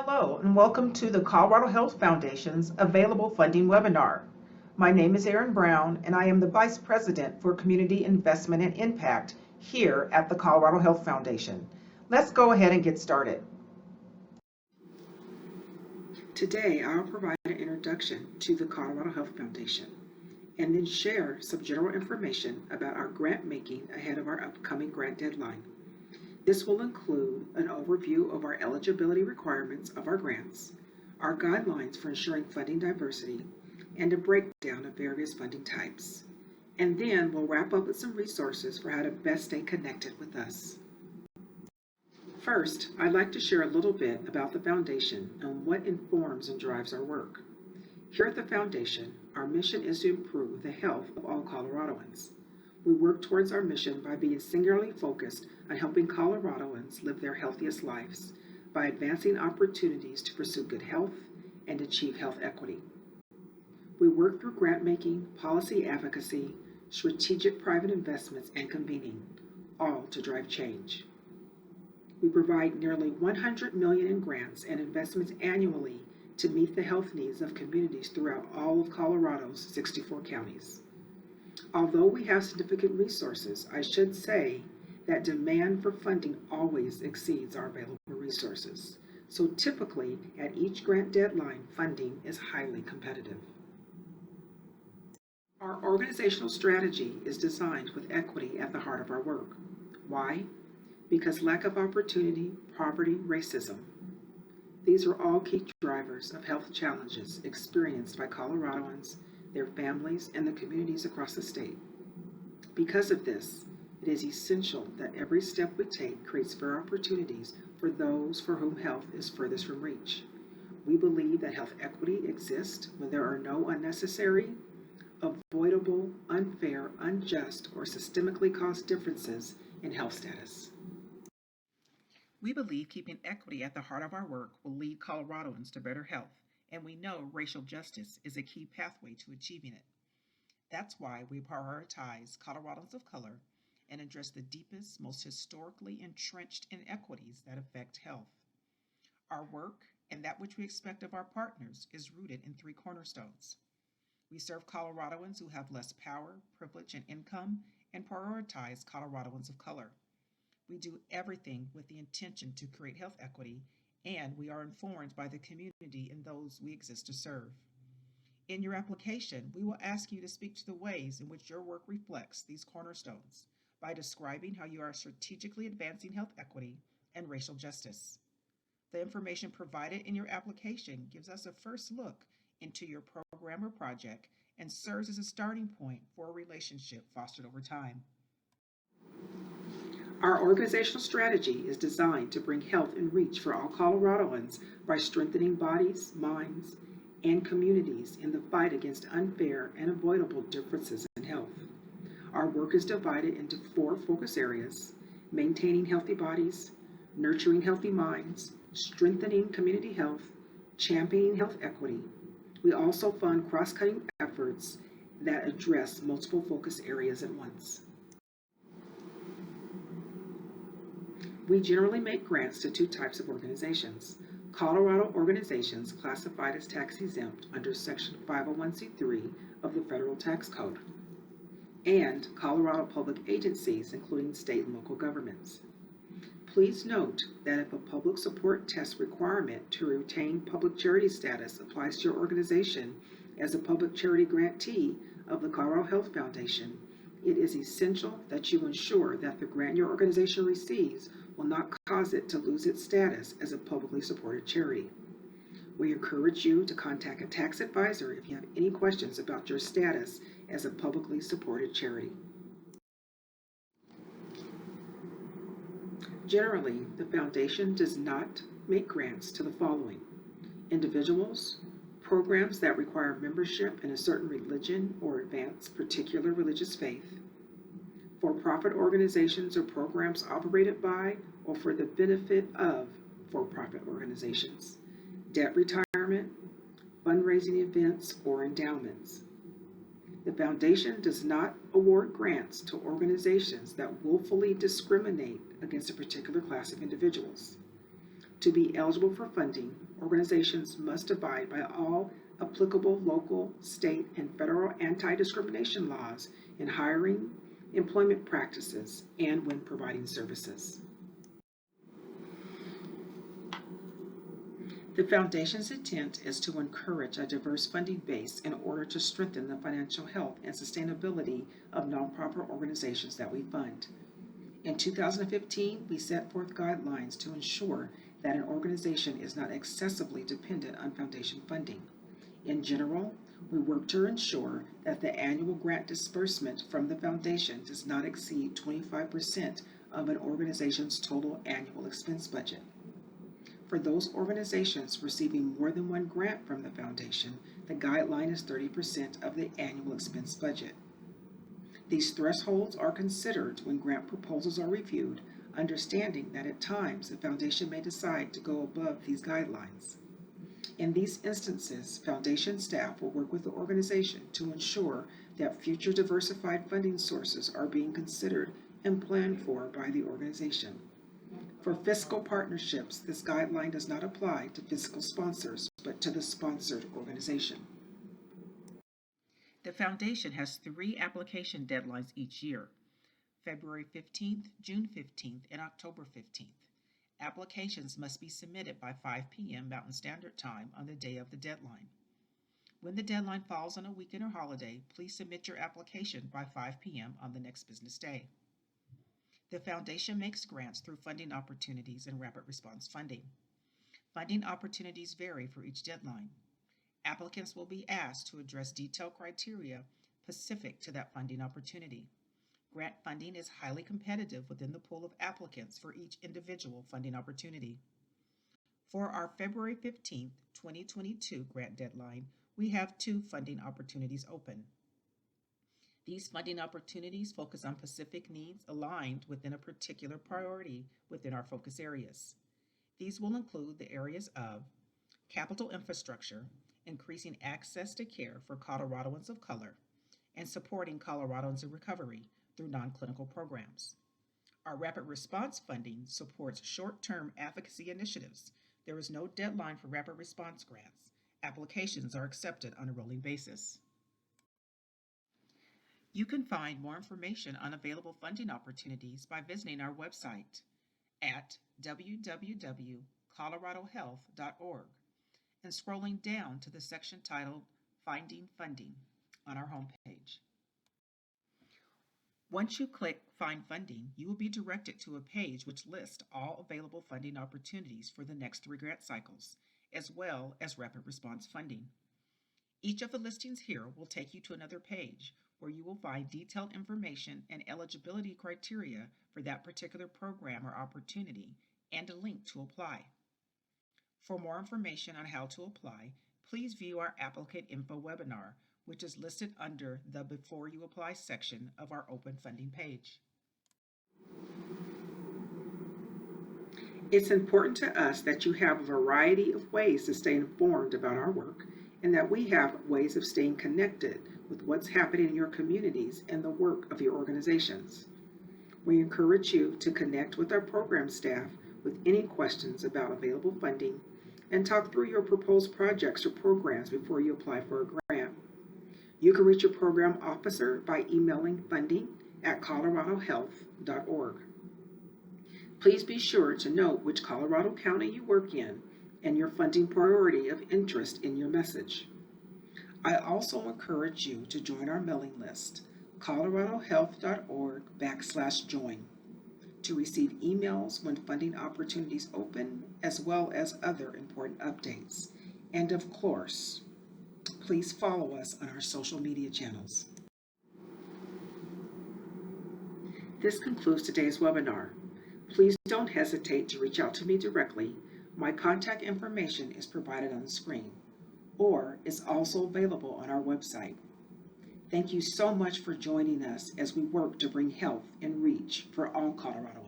Hello and welcome to the Colorado Health Foundation's Available Funding webinar. My name is Erin Brown and I am the Vice President for Community Investment and Impact here at the Colorado Health Foundation. Let's go ahead and get started. Today I'll provide an introduction to the Colorado Health Foundation and then share some general information about our grant making ahead of our upcoming grant deadline. This will include an overview of our eligibility requirements of our grants, our guidelines for ensuring funding diversity, and a breakdown of various funding types. And then we'll wrap up with some resources for how to best stay connected with us. First, I'd like to share a little bit about the Foundation and what informs and drives our work. Here at the Foundation, our mission is to improve the health of all Coloradoans. We work towards our mission by being singularly focused on helping Coloradoans live their healthiest lives by advancing opportunities to pursue good health and achieve health equity. We work through grant making, policy advocacy, strategic private investments, and convening, all to drive change. We provide nearly $100 million in grants and investments annually to meet the health needs of communities throughout all of Colorado's 64 counties. Although we have significant resources, I should say that demand for funding always exceeds our available resources. So typically, at each grant deadline, funding is highly competitive. Our organizational strategy is designed with equity at the heart of our work. Why? Because lack of opportunity, poverty, racism. These are all key drivers of health challenges experienced by Coloradoans, their families, and the communities across the state. Because of this, it is essential that every step we take creates fair opportunities for those for whom health is furthest from reach. We believe that health equity exists when there are no unnecessary, avoidable, unfair, unjust, or systemically caused differences in health status. We believe keeping equity at the heart of our work will lead Coloradoans to better health, and we know racial justice is a key pathway to achieving it. That's why we prioritize Coloradans of color and address the deepest, most historically entrenched inequities that affect health. Our work and that which we expect of our partners is rooted in three cornerstones. We serve Coloradoans who have less power, privilege, and income, and prioritize Coloradoans of color. We do everything with the intention to create health equity, and we are informed by the community and those we exist to serve. In your application, we will ask you to speak to the ways in which your work reflects these cornerstones by describing how you are strategically advancing health equity and racial justice. The information provided in your application gives us a first look into your program or project and serves as a starting point for a relationship fostered over time. Our organizational strategy is designed to bring health in reach for all Coloradoans by strengthening bodies, minds, and communities in the fight against unfair and avoidable differences in health. Our work is divided into 4 focus areas: maintaining healthy bodies, nurturing healthy minds, strengthening community health, championing health equity. We also fund cross-cutting efforts that address multiple focus areas at once. We generally make grants to 2 types of organizations: Colorado organizations classified as tax exempt under Section 501c3 of the Federal Tax Code, and Colorado public agencies, including state and local governments. Please note that if a public support test requirement to retain public charity status applies to your organization as a public charity grantee of the Colorado Health Foundation, it is essential that you ensure that the grant your organization receives will not cause it to lose its status as a publicly supported charity. We encourage you to contact a tax advisor if you have any questions about your status as a publicly supported charity. Generally, the Foundation does not make grants to the following: individuals, programs that require membership in a certain religion or advance particular religious faith, for-profit organizations or programs operated by or for the benefit of for-profit organizations, debt retirement, fundraising events, or endowments. The Foundation does not award grants to organizations that willfully discriminate against a particular class of individuals. To be eligible for funding, organizations must abide by all applicable local, state, and federal anti-discrimination laws in hiring, employment practices, and when providing services. The Foundation's intent is to encourage a diverse funding base in order to strengthen the financial health and sustainability of nonprofit organizations that we fund. In 2015, we set forth guidelines to ensure that an organization is not excessively dependent on foundation funding. In general, we work to ensure that the annual grant disbursement from the foundation does not exceed 25% of an organization's total annual expense budget. For those organizations receiving more than one grant from the foundation, the guideline is 30% of the annual expense budget. These thresholds are considered when grant proposals are reviewed, understanding that at times the foundation may decide to go above these guidelines. In these instances, foundation staff will work with the organization to ensure that future diversified funding sources are being considered and planned for by the organization. For fiscal partnerships, this guideline does not apply to fiscal sponsors, but to the sponsored organization. The Foundation has 3 application deadlines each year: February 15th, June 15th, and October 15th. Applications must be submitted by 5 p.m. Mountain Standard Time on the day of the deadline. When the deadline falls on a weekend or holiday, please submit your application by 5 p.m. on the next business day. The Foundation makes grants through funding opportunities and rapid response funding. Funding opportunities vary for each deadline. Applicants will be asked to address detailed criteria specific to that funding opportunity. Grant funding is highly competitive within the pool of applicants for each individual funding opportunity. For our February 15th, 2022 grant deadline, we have 2 funding opportunities open. These funding opportunities focus on specific needs aligned within a particular priority within our focus areas. These will include the areas of capital infrastructure, increasing access to care for Coloradans of color, and supporting Coloradans in recovery through non-clinical programs. Our rapid response funding supports short-term advocacy initiatives. There is no deadline for rapid response grants. Applications are accepted on a rolling basis. You can find more information on available funding opportunities by visiting our website at www.coloradohealth.org and scrolling down to the section titled Finding Funding on our homepage. Once you click Find Funding, you will be directed to a page which lists all available funding opportunities for the next 3 grant cycles, as well as rapid response funding. Each of the listings here will take you to another page where you will find detailed information and eligibility criteria for that particular program or opportunity and a link to apply. For more information on how to apply, please view our Applicant Info webinar, which is listed under the Before You Apply section of our Open Funding page. It's important to us that you have a variety of ways to stay informed about our work and that we have ways of staying connected with what's happening in your communities and the work of your organizations. We encourage you to connect with our program staff with any questions about available funding and talk through your proposed projects or programs before you apply for a grant. You can reach your program officer by emailing funding@coloradohealth.org. Please be sure to note which Colorado County you work in and your funding priority of interest in your message. I also encourage you to join our mailing list, coloradohealth.org/join, to receive emails when funding opportunities open, as well as other important updates. And of course, please follow us on our social media channels. This concludes today's webinar. Please don't hesitate to reach out to me directly. My contact information is provided on the screen, or is also available on our website. Thank you so much for joining us as we work to bring health and reach for all Coloradans.